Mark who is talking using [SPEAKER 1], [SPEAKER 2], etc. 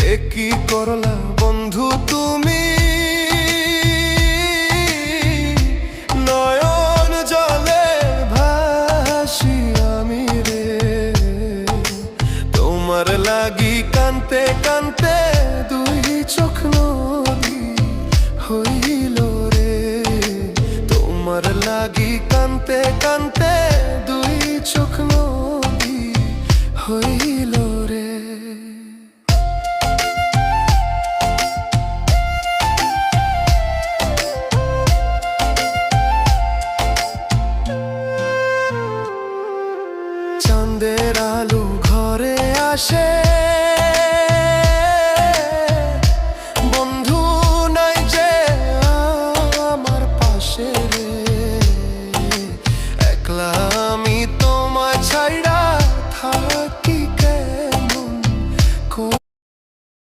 [SPEAKER 1] কি করলা বন্ধু তুমি, নয়ন জলে ভাসি আমি রে। তোমার লাগি কানতে কানতে দুই চোখ নদী হইল রে। তোমার লাগি কানতে কানতে দুই চোখ নদী হইল রে। চাঁদের আলো ঘরে আসে,